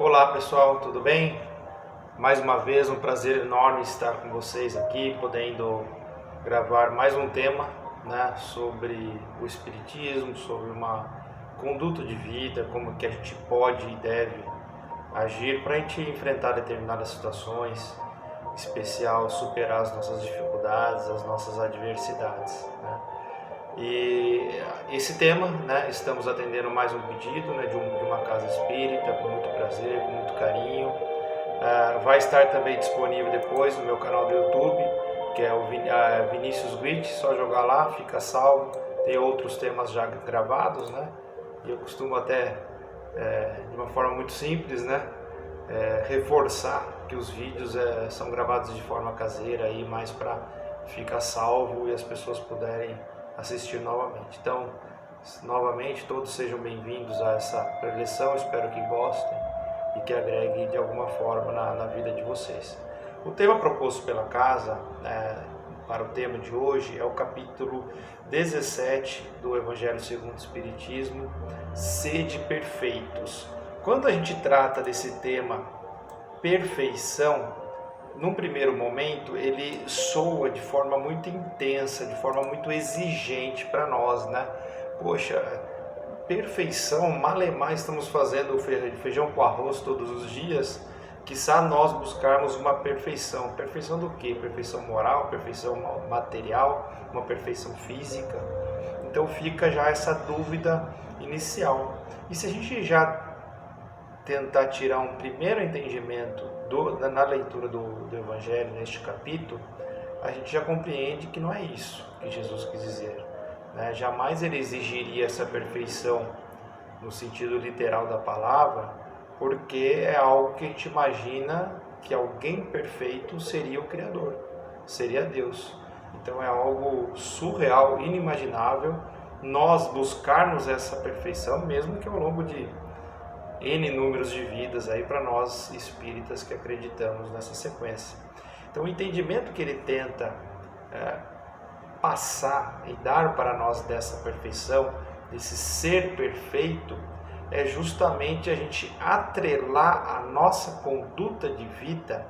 Olá pessoal, tudo bem? Mais uma vez um prazer enorme estar com vocês aqui, podendo gravar mais um tema, né, sobre o Espiritismo, sobre uma conduta de vida, como que a gente pode e deve agir para a gente enfrentar determinadas situações, em especial superar as nossas dificuldades, as nossas adversidades, né? E esse tema, né, estamos atendendo mais um pedido, né, de uma casa espírita, com muito prazer, com muito carinho. Vai estar também disponível depois no meu canal do YouTube, que é o Vinícius Guide, só jogar lá, fica salvo. Tem outros temas já gravados, né? E eu costumo até, de uma forma muito simples, né, reforçar que os vídeos são gravados de forma caseira, aí, mais para ficar salvo e as pessoas puderem assistir novamente. Então, novamente, todos sejam bem-vindos a essa preleção, espero que gostem e que agregue de alguma forma na vida de vocês. O tema proposto pela casa para o tema de hoje é o capítulo 17 do Evangelho segundo o Espiritismo, Sede Perfeitos. Quando a gente trata desse tema perfeição, num primeiro momento, ele soa de forma muito intensa, de forma muito exigente para nós, né? Poxa, perfeição, malemar estamos fazendo feijão com arroz todos os dias, quiçá nós buscarmos uma perfeição. Perfeição do quê? Perfeição moral, perfeição material, uma perfeição física. Então fica já essa dúvida inicial. E se a gente já tentar tirar um primeiro entendimento na leitura do Evangelho, neste capítulo, a gente já compreende que não é isso que Jesus quis dizer, né? Jamais ele exigiria essa perfeição no sentido literal da palavra, porque é algo que a gente imagina que alguém perfeito seria o Criador, seria Deus. Então é algo surreal, inimaginável, nós buscarmos essa perfeição, mesmo que ao longo de N números de vidas aí para nós espíritas que acreditamos nessa sequência. Então o entendimento que ele tenta passar e dar para nós dessa perfeição, desse ser perfeito, é justamente a gente atrelar a nossa conduta de vida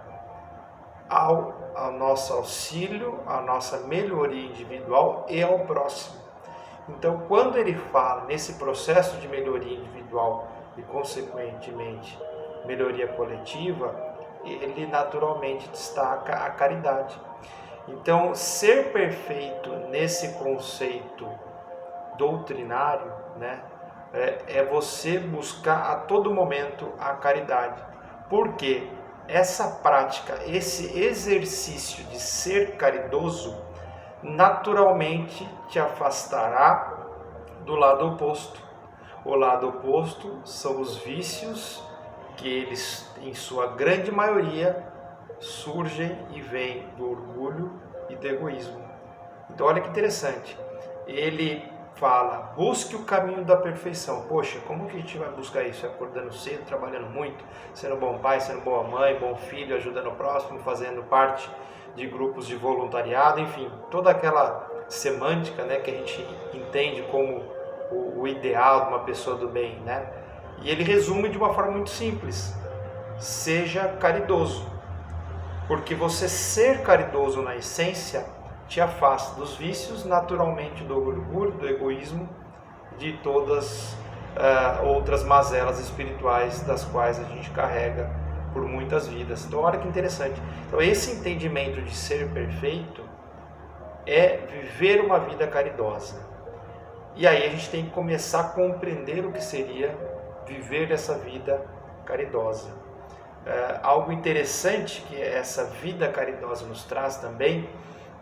ao nosso auxílio, à nossa melhoria individual e ao próximo. Então quando ele fala nesse processo de melhoria individual e, consequentemente, melhoria coletiva, ele naturalmente destaca a caridade. Então, ser perfeito nesse conceito doutrinário, né, é você buscar a todo momento a caridade. Porque essa prática, esse exercício de ser caridoso, naturalmente te afastará do lado oposto. O lado oposto são os vícios, que eles, em sua grande maioria, surgem e vêm do orgulho e do egoísmo. Então olha que interessante, ele fala, busque o caminho da perfeição. Poxa, como que a gente vai buscar isso? Acordando cedo, trabalhando muito, sendo bom pai, sendo boa mãe, bom filho, ajudando o próximo, fazendo parte de grupos de voluntariado, enfim, toda aquela semântica, né, que a gente entende como o ideal de uma pessoa do bem, né? E ele resume de uma forma muito simples: seja caridoso, porque você ser caridoso na essência te afasta dos vícios, naturalmente do orgulho, do egoísmo, de todas outras mazelas espirituais das quais a gente carrega por muitas vidas. Então olha que interessante. Então esse entendimento de ser perfeito é viver uma vida caridosa. E aí a gente tem que começar a compreender o que seria viver essa vida caridosa. Algo interessante que essa vida caridosa nos traz também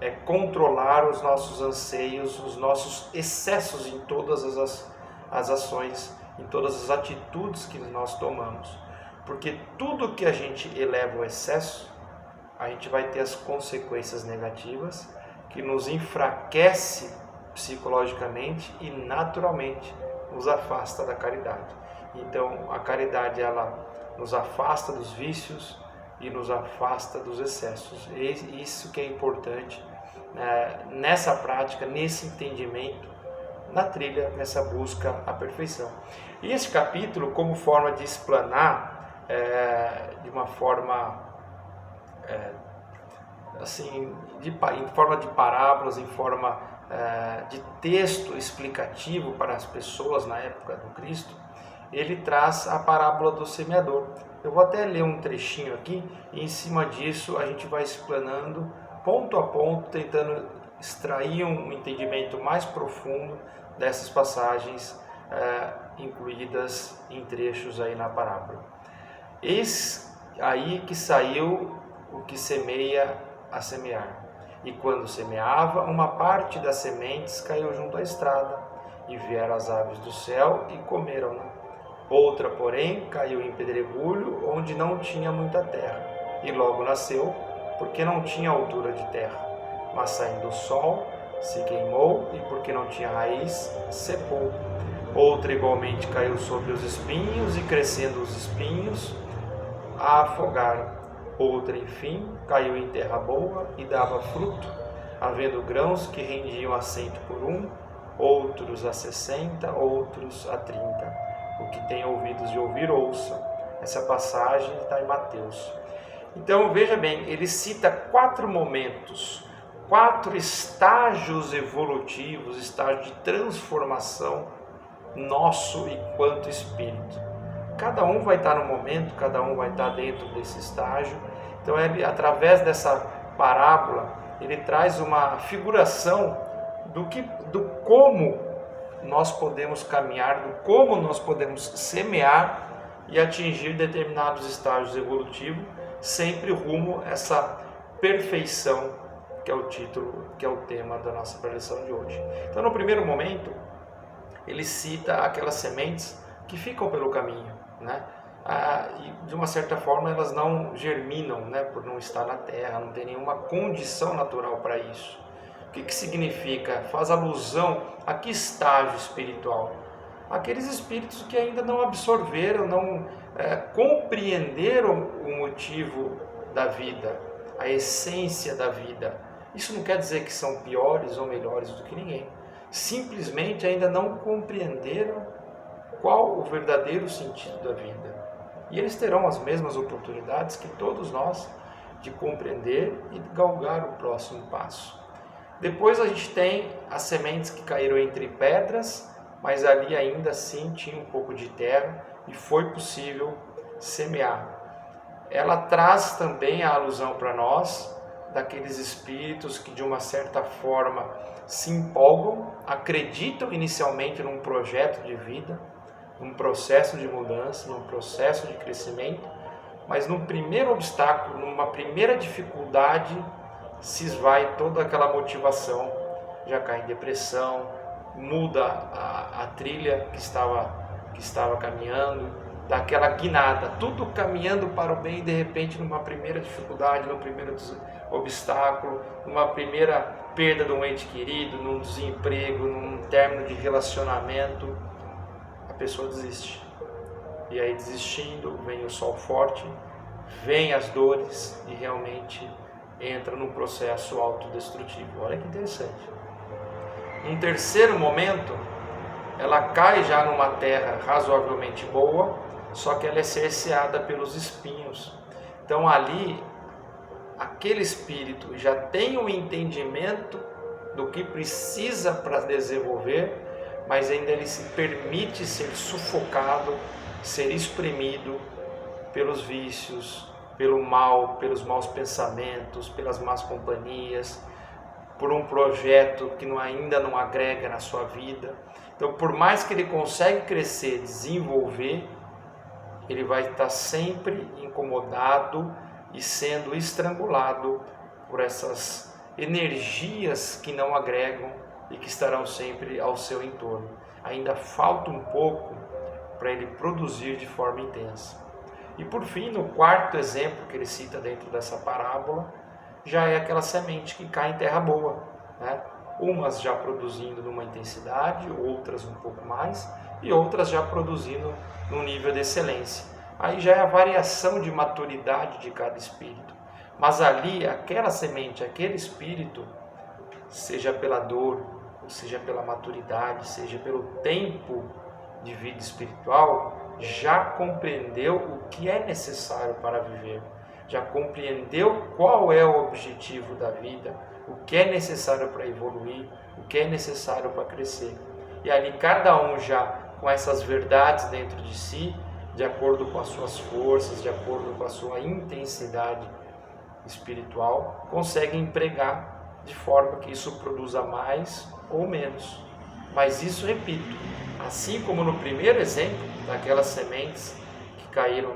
é controlar os nossos anseios, os nossos excessos em todas as ações, em todas as atitudes que nós tomamos. Porque tudo que a gente eleva ao excesso, a gente vai ter as consequências negativas que nos enfraquece psicologicamente e naturalmente nos afasta da caridade. Então a caridade, ela nos afasta dos vícios e nos afasta dos excessos. E isso que é importante nessa prática, nesse entendimento, na trilha, nessa busca à perfeição. E esse capítulo, como forma de explanar de uma forma assim, em forma de parábolas, em forma de texto explicativo para as pessoas na época do Cristo, ele traz a parábola do semeador. Eu vou até ler um trechinho aqui e em cima disso a gente vai explanando ponto a ponto, tentando extrair um entendimento mais profundo dessas passagens incluídas em trechos aí na parábola. Eis aí que saiu o que semeia a semear. E quando semeava, uma parte das sementes caiu junto à estrada, e vieram as aves do céu e comeram-na. Outra, porém, caiu em pedregulho, onde não tinha muita terra, e logo nasceu, porque não tinha altura de terra. Mas saindo o sol, se queimou, e porque não tinha raiz, secou. Outra igualmente caiu sobre os espinhos, e crescendo os espinhos, a afogaram. Outra, enfim, caiu em terra boa e dava fruto, havendo grãos que rendiam a 100 por 1, outros a 60, outros a 30. O que tem ouvidos de ouvir, ouça. Essa passagem está em Mateus. Então, veja bem, ele cita 4 momentos, 4 estágios evolutivos, estágios de transformação nosso enquanto espírito. Cada um vai estar no momento, cada um vai estar dentro desse estágio. Então, ele, através dessa parábola, ele traz uma figuração do como nós podemos caminhar, do como nós podemos semear e atingir determinados estágios evolutivos, sempre rumo a essa perfeição, que é o título, que é o tema da nossa preleção de hoje. Então, no primeiro momento, ele cita aquelas sementes que ficam pelo caminho, né? E de uma certa forma elas não germinam, né? Por não estar na terra, não tem nenhuma condição natural para isso. O que significa? Faz alusão a que estágio espiritual? Aqueles espíritos que ainda não absorveram, não compreenderam o motivo da vida, a essência da vida. Isso não quer dizer que são piores ou melhores do que ninguém. Simplesmente ainda não compreenderam qual o verdadeiro sentido da vida. E eles terão as mesmas oportunidades que todos nós de compreender e galgar o próximo passo. Depois a gente tem as sementes que caíram entre pedras, mas ali ainda assim tinha um pouco de terra e foi possível semear. Ela traz também a alusão para nós daqueles espíritos que de uma certa forma se empolgam, acreditam inicialmente num projeto de vida, num processo de mudança, num processo de crescimento, mas num primeiro obstáculo, numa primeira dificuldade, se esvai toda aquela motivação, já cai em depressão, muda a trilha que estava caminhando, dá aquela guinada, tudo caminhando para o bem e de repente numa primeira dificuldade, num primeiro obstáculo, numa primeira perda de um ente querido, num desemprego, num término de relacionamento, a pessoa desiste. E aí desistindo, vem o sol forte, vem as dores e realmente entra num processo autodestrutivo. Olha que interessante. Num terceiro momento, ela cai já numa terra razoavelmente boa, só que ela é cerceada pelos espinhos. Então ali, aquele espírito já tem um entendimento do que precisa para desenvolver, mas ainda ele se permite ser sufocado, ser espremido pelos vícios, pelo mal, pelos maus pensamentos, pelas más companhias, por um projeto que ainda não agrega na sua vida. Então, por mais que ele consiga crescer, desenvolver, ele vai estar sempre incomodado e sendo estrangulado por essas energias que não agregam e que estarão sempre ao seu entorno. Ainda falta um pouco para ele produzir de forma intensa. E por fim, no quarto exemplo que ele cita dentro dessa parábola, já é aquela semente que cai em terra boa, né? Umas já produzindo numa intensidade, outras um pouco mais, e outras já produzindo num nível de excelência. Aí já é a variação de maturidade de cada espírito. Mas ali, aquela semente, aquele espírito, seja pela dor, seja pela maturidade, seja pelo tempo de vida espiritual, já compreendeu o que é necessário para viver, já compreendeu qual é o objetivo da vida, o que é necessário para evoluir, o que é necessário para crescer. E ali cada um já com essas verdades dentro de si, de acordo com as suas forças, de acordo com a sua intensidade espiritual, consegue empregar de forma que isso produza mais ou menos. Mas isso, repito, assim como no primeiro exemplo, daquelas sementes que caíram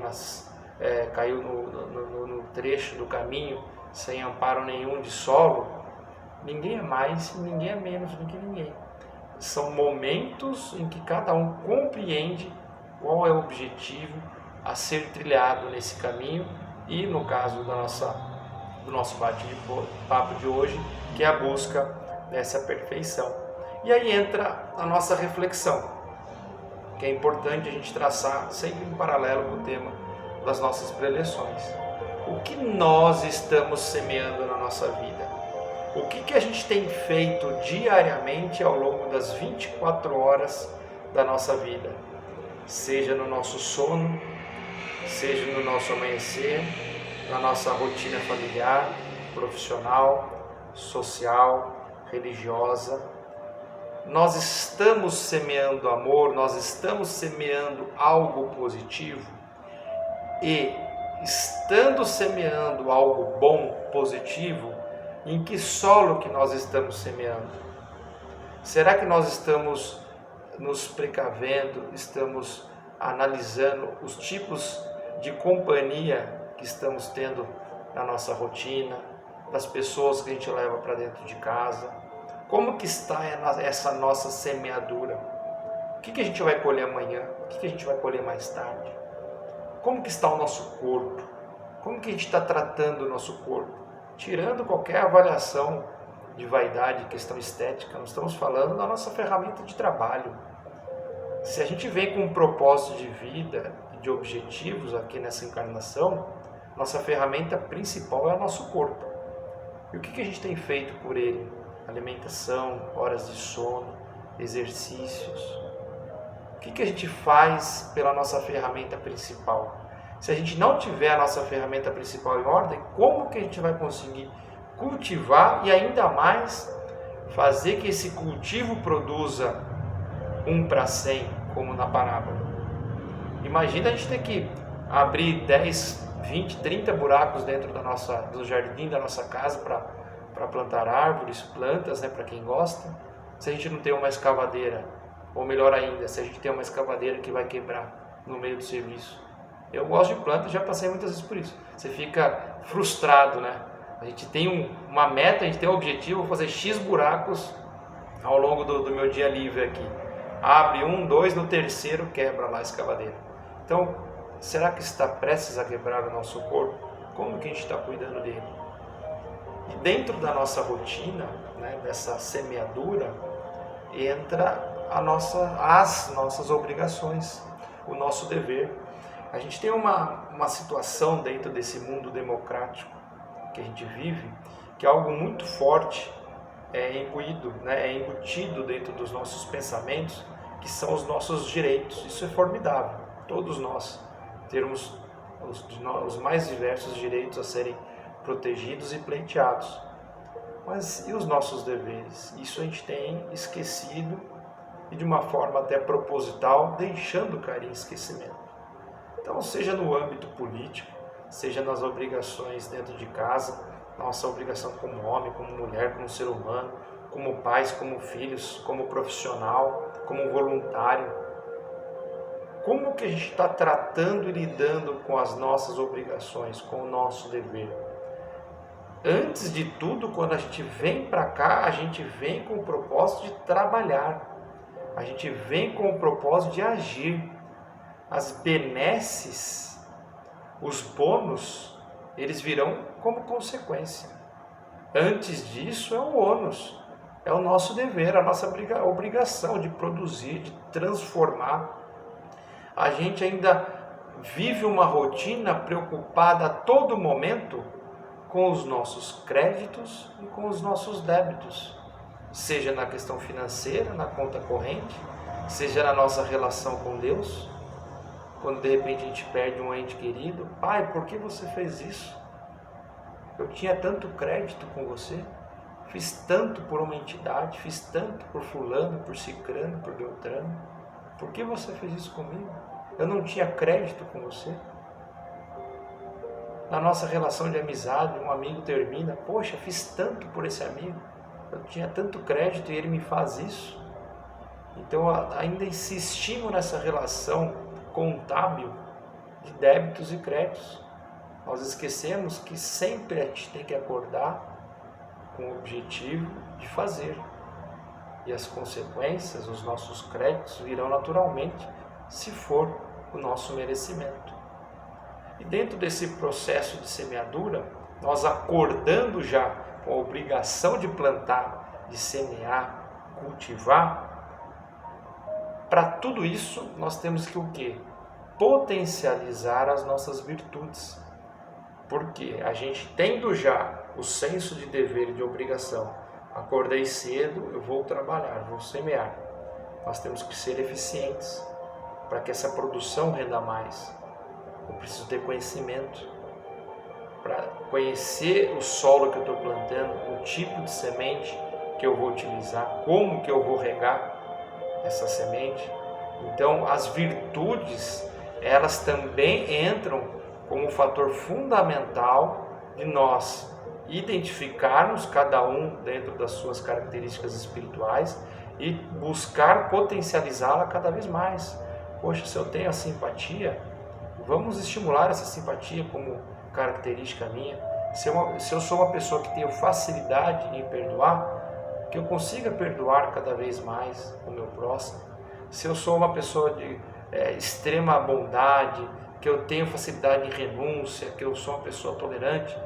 caiu no trecho do caminho, sem amparo nenhum de solo, ninguém é mais e ninguém é menos do que ninguém. São momentos em que cada um compreende qual é o objetivo a ser trilhado nesse caminho e, no caso do nosso bate-papo de hoje, que é a busca dessa perfeição. E aí entra a nossa reflexão, que é importante a gente traçar sempre em paralelo com o tema das nossas preleções. O que nós estamos semeando na nossa vida? O que a gente tem feito diariamente ao longo das 24 horas da nossa vida? Seja no nosso sono, seja no nosso amanhecer, na nossa rotina familiar, profissional, social, religiosa. Nós estamos semeando amor, nós estamos semeando algo positivo e, estando semeando algo bom, positivo, em que solo que nós estamos semeando? Será que nós estamos nos precavendo, estamos analisando os tipos de companhia que estamos tendo na nossa rotina, das pessoas que a gente leva para dentro de casa? Como que está essa nossa semeadura? O que a gente vai colher amanhã? O que a gente vai colher mais tarde? Como que está o nosso corpo? Como que a gente está tratando o nosso corpo? Tirando qualquer avaliação de vaidade, questão estética, nós estamos falando da nossa ferramenta de trabalho. Se a gente vem com um propósito de vida e de objetivos aqui nessa encarnação, nossa ferramenta principal é o nosso corpo. E o que a gente tem feito por ele? Alimentação, horas de sono, exercícios. O que a gente faz pela nossa ferramenta principal? Se a gente não tiver a nossa ferramenta principal em ordem, como que a gente vai conseguir cultivar e ainda mais fazer que esse cultivo produza 1 para 100, como na parábola? Imagina a gente ter que abrir 10, 20, 30 buracos dentro do jardim da nossa casa para plantar árvores, plantas, né, para quem gosta, se a gente não tem uma escavadeira, ou melhor ainda, se a gente tem uma escavadeira que vai quebrar no meio do serviço. Eu gosto de planta, já passei muitas vezes por isso. Você fica frustrado, né? A gente tem uma meta, a gente tem um objetivo, vou fazer X buracos ao longo do meu dia livre aqui. Abre 1, 2, no terceiro quebra lá a escavadeira. Então, será que está prestes a quebrar o nosso corpo? Como que a gente está cuidando dele? E dentro da nossa rotina, né, dessa semeadura, entra as nossas obrigações, o nosso dever. A gente tem uma situação dentro desse mundo democrático que a gente vive, que é algo muito forte, imbuído, né, é embutido dentro dos nossos pensamentos, que são os nossos direitos. Isso é formidável, todos nós termos os mais diversos direitos a serem protegidos e pleiteados. Mas e os nossos deveres? Isso a gente tem esquecido e de uma forma até proposital, deixando cair em esquecimento. Então, seja no âmbito político, seja nas obrigações dentro de casa, nossa obrigação como homem, como mulher, como ser humano, como pais, como filhos, como profissional, como voluntário. Como que a gente está tratando e lidando com as nossas obrigações, com o nosso dever? Antes de tudo, quando a gente vem para cá, a gente vem com o propósito de trabalhar. A gente vem com o propósito de agir. As benesses, os bônus, eles virão como consequência. Antes disso é o ônus, é o nosso dever, a nossa obrigação de produzir, de transformar. A gente ainda vive uma rotina preocupada a todo momento com os nossos créditos e com os nossos débitos, seja na questão financeira, na conta corrente, seja na nossa relação com Deus. quando de repente a gente perde um ente querido. Pai, por que você fez isso? Eu tinha tanto crédito com você, fiz tanto por uma entidade, fiz tanto por fulano, por cicrano, por beltrano. Por que você fez isso comigo? Eu não tinha crédito com você. Na nossa relação de amizade, um amigo termina, poxa, fiz tanto por esse amigo, eu tinha tanto crédito e ele me faz isso. Então ainda insistimos nessa relação contábil de débitos e créditos. Nós esquecemos que sempre a gente tem que acordar com o objetivo de fazer. E as consequências, os nossos créditos virão naturalmente, se for o nosso merecimento. E dentro desse processo de semeadura, nós acordando já com a obrigação de plantar, de semear, cultivar, para tudo isso nós temos que o quê? Potencializar as nossas virtudes. Porque a gente tendo já o senso de dever e de obrigação, acordei cedo, eu vou trabalhar, vou semear. Nós temos que ser eficientes para que essa produção renda mais. Eu preciso ter conhecimento para conhecer o solo que eu estou plantando, o tipo de semente que eu vou utilizar, como que eu vou regar essa semente. Então, as virtudes, elas também entram como um fator fundamental de nós identificarmos cada um dentro das suas características espirituais e buscar potencializá-la cada vez mais. Poxa, se eu tenho a simpatia, vamos estimular essa simpatia como característica minha. Se eu sou uma pessoa que tenho facilidade em perdoar, que eu consiga perdoar cada vez mais o meu próximo. Se eu sou uma pessoa de extrema bondade, que eu tenho facilidade em renúncia, que eu sou uma pessoa tolerante,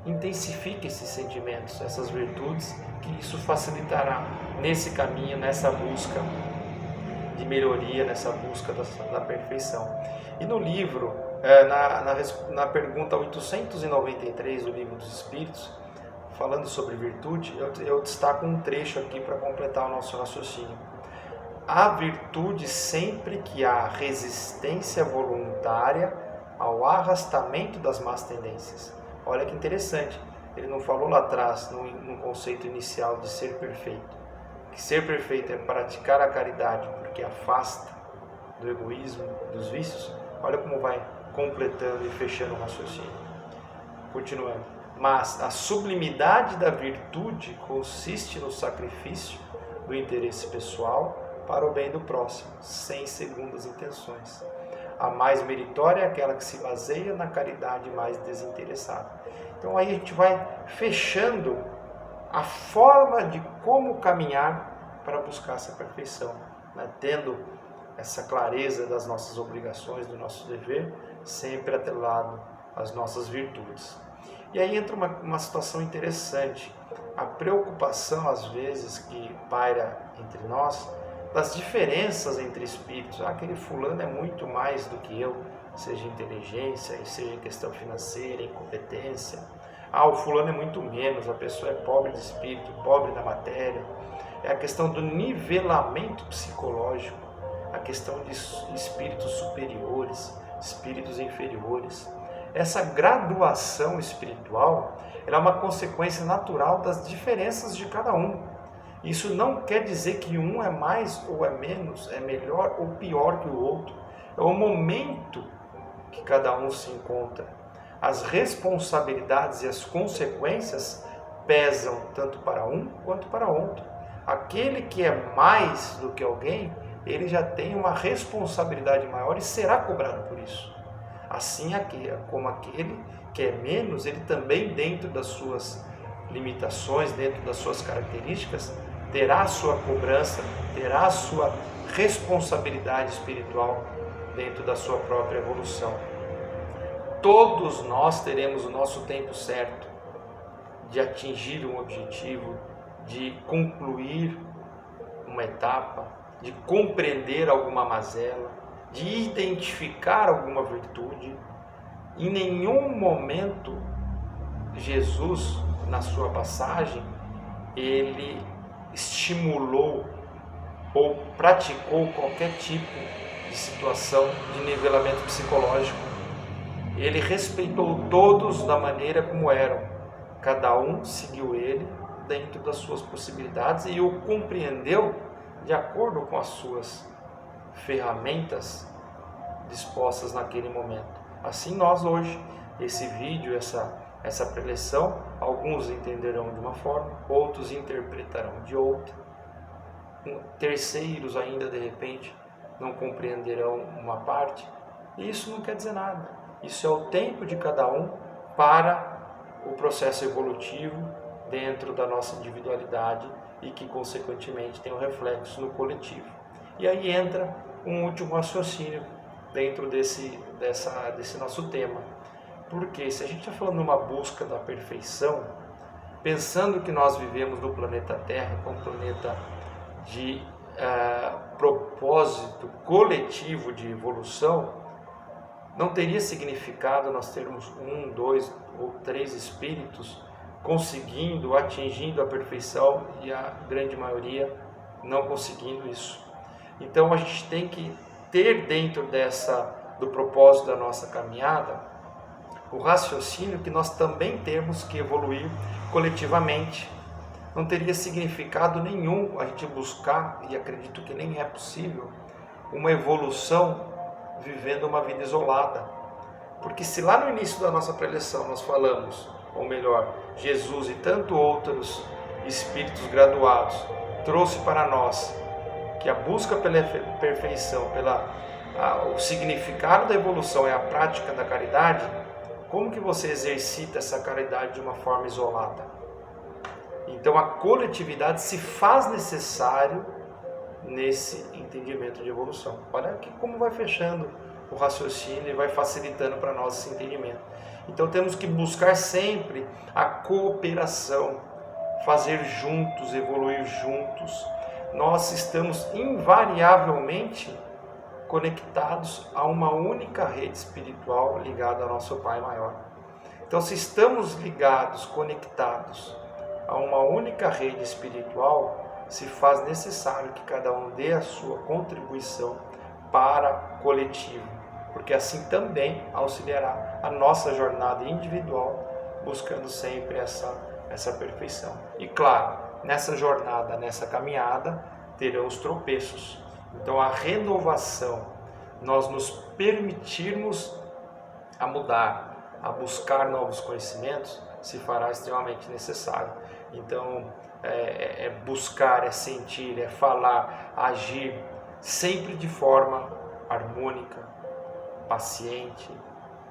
intensifique esses sentimentos, essas virtudes, que isso facilitará nesse caminho, nessa busca de melhoria, nessa busca da perfeição. E no livro, na pergunta 893 do Livro dos Espíritos, falando sobre virtude, eu destaco um trecho aqui para completar o nosso raciocínio. Há virtude sempre que há resistência voluntária ao arrastamento das más tendências. Olha que interessante, ele não falou lá atrás, no conceito inicial de ser perfeito. Que ser perfeito é praticar a caridade, porque afasta do egoísmo, dos vícios. Olha como vai completando e fechando o raciocínio. Continuando. Mas a sublimidade da virtude consiste no sacrifício do interesse pessoal para o bem do próximo, sem segundas intenções. A mais meritória é aquela que se baseia na caridade mais desinteressada. Então aí a gente vai fechando a forma de como caminhar para buscar essa perfeição, né? Tendo essa clareza das nossas obrigações, do nosso dever, sempre atrelado às nossas virtudes. E aí entra uma situação interessante, a preocupação às vezes que paira entre nós, das diferenças entre espíritos. Aquele fulano é muito mais do que eu, seja inteligência, seja em questão financeira, incompetência. O fulano é muito menos, a pessoa é pobre de espírito, pobre da matéria. É a questão do nivelamento psicológico, a questão de espíritos superiores, espíritos inferiores. Essa graduação espiritual ela é uma consequência natural das diferenças de cada um. Isso não quer dizer que um é mais ou é menos, é melhor ou pior que o outro. É o momento que cada um se encontra. As responsabilidades e as consequências pesam tanto para um quanto para outro. Aquele que é mais do que alguém, ele já tem uma responsabilidade maior e será cobrado por isso. Assim como aquele que é menos, ele também dentro das suas limitações, dentro das suas características, terá a sua cobrança, terá a sua responsabilidade espiritual dentro da sua própria evolução. Todos nós teremos o nosso tempo certo de atingir um objetivo, de concluir uma etapa, de compreender alguma mazela, de identificar alguma virtude. Em nenhum momento Jesus, na sua passagem, ele estimulou ou praticou qualquer tipo de situação de nivelamento psicológico. Ele respeitou todos da maneira como eram. Cada um seguiu ele dentro das suas possibilidades e o compreendeu de acordo com as suas ferramentas dispostas naquele momento. Assim nós hoje, esse vídeo, essa preleção, alguns entenderão de uma forma, outros interpretarão de outra, terceiros ainda de repente não compreenderão uma parte, e isso não quer dizer nada. Isso é o tempo de cada um para o processo evolutivo dentro da nossa individualidade e que consequentemente tem um reflexo no coletivo. E aí entra um último raciocínio dentro desse nosso tema. Porque se a gente está falando de uma busca da perfeição, pensando que nós vivemos no planeta Terra, que é um planeta de propósito coletivo de evolução, não teria significado nós termos 1, 2 ou 3 espíritos conseguindo, atingindo a perfeição e a grande maioria não conseguindo isso. Então a gente tem que ter dentro do propósito da nossa caminhada o raciocínio que nós também temos que evoluir coletivamente. Não teria significado nenhum a gente buscar, e acredito que nem é possível, uma evolução vivendo uma vida isolada. Porque se lá no início da nossa preleção nós falamos, ou melhor, Jesus e tanto outros espíritos graduados trouxe para nós que a busca pela perfeição, o significado da evolução é a prática da caridade, como que você exercita essa caridade de uma forma isolada? Então a coletividade se faz necessário nesse entendimento de evolução. Olha aqui como vai fechando o raciocínio e vai facilitando para nós esse entendimento. Então temos que buscar sempre a cooperação, fazer juntos, evoluir juntos. Nós estamos invariavelmente conectados a uma única rede espiritual ligada ao nosso Pai Maior. Então, se estamos ligados, conectados a uma única rede espiritual, se faz necessário que cada um dê a sua contribuição para o coletivo, porque assim também auxiliará a nossa jornada individual, buscando sempre essa perfeição. E claro, nessa jornada, nessa caminhada, terão os tropeços. Então a renovação, nós nos permitirmos a mudar, a buscar novos conhecimentos, se fará extremamente necessário. Então é buscar, é sentir, é falar, agir, sempre de forma harmônica, paciente,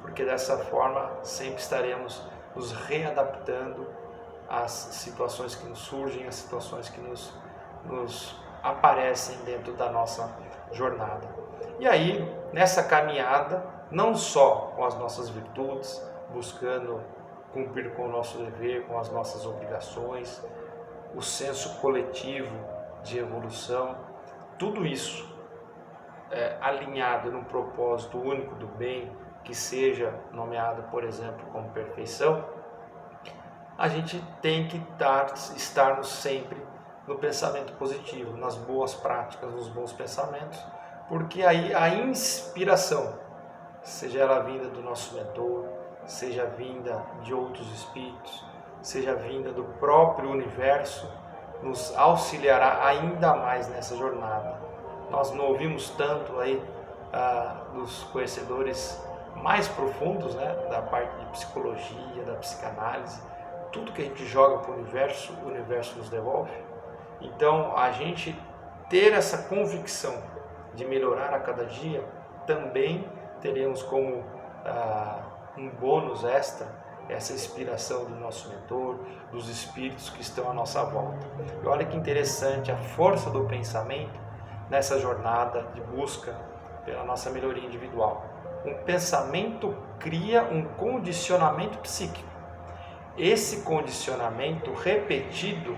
porque dessa forma sempre estaremos nos readaptando às situações que nos surgem, às situações que nos aparecem dentro da nossa jornada. E aí, nessa caminhada, não só com as nossas virtudes, buscando cumprir com o nosso dever, com as nossas obrigações, o senso coletivo de evolução, tudo isso alinhado num propósito único do bem, que seja nomeado, por exemplo, como perfeição, a gente tem que estarmos sempre no pensamento positivo, nas boas práticas, nos bons pensamentos, porque aí a inspiração, seja ela vinda do nosso mentor, seja vinda de outros espíritos, seja vinda do próprio universo, nos auxiliará ainda mais nessa jornada. Nós não ouvimos tanto aí dos conhecedores mais profundos, né, da parte de psicologia, da psicanálise, tudo que a gente joga para o universo nos devolve. Então, a gente ter essa convicção de melhorar a cada dia, também teremos como um bônus extra essa inspiração do nosso mentor, dos espíritos que estão à nossa volta. E olha que interessante a força do pensamento nessa jornada de busca pela nossa melhoria individual. Um pensamento cria um condicionamento psíquico. Esse condicionamento repetido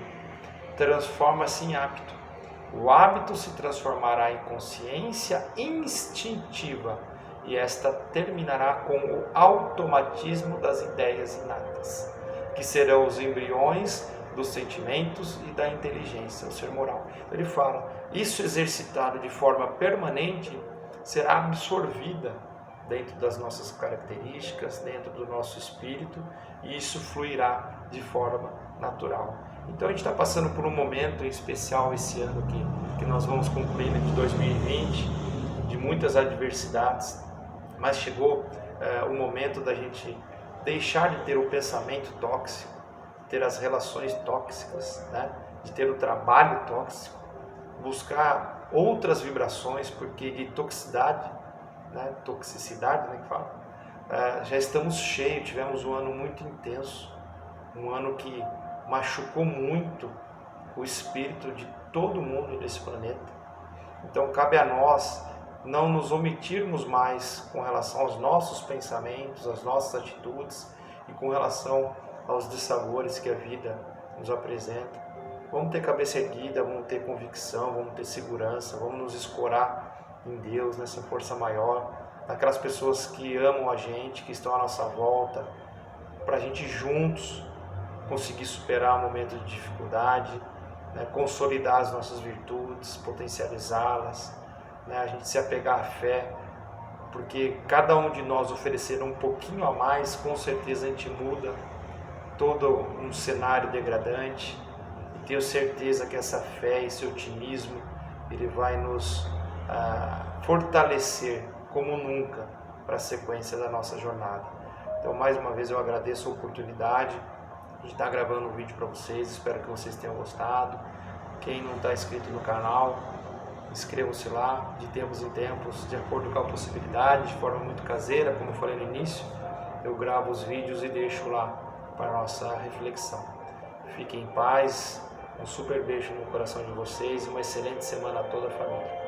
transforma-se em hábito. O hábito se transformará em consciência instintiva e esta terminará com o automatismo das ideias inatas, que serão os embriões dos sentimentos e da inteligência, o ser moral. Ele fala, isso exercitado de forma permanente será absorvida dentro das nossas características, dentro do nosso espírito, e isso fluirá de forma natural. Então a gente está passando por um momento em especial esse ano que nós vamos concluir de 2020, de muitas adversidades, mas chegou o momento da gente deixar de ter o pensamento tóxico, ter as relações tóxicas, né? De ter o trabalho tóxico, buscar outras vibrações, porque de toxicidade, né? Toxicidade, né, que fala, já estamos cheios, tivemos um ano muito intenso, um ano que machucou muito o espírito de todo mundo desse planeta. Então cabe a nós não nos omitirmos mais com relação aos nossos pensamentos, às nossas atitudes e com relação aos dissabores que a vida nos apresenta. Vamos ter cabeça erguida, vamos ter convicção, vamos ter segurança, vamos nos escorar em Deus, nessa força maior, naquelas pessoas que amam a gente, que estão à nossa volta, para a gente juntos conseguir superar um momento de dificuldade, né, consolidar as nossas virtudes, potencializá-las, né, a gente se apegar à fé, porque cada um de nós oferecer um pouquinho a mais, com certeza a gente muda todo um cenário degradante, e tenho certeza que essa fé, esse otimismo, ele vai nos fortalecer como nunca para a sequência da nossa jornada. Então, mais uma vez, eu agradeço a oportunidade de estar gravando um vídeo para vocês, espero que vocês tenham gostado. Quem não está inscrito no canal, inscrevam-se lá, de tempos em tempos, de acordo com a possibilidade, de forma muito caseira, como eu falei no início, eu gravo os vídeos e deixo lá para a nossa reflexão. Fiquem em paz, um super beijo no coração de vocês e uma excelente semana a toda a família.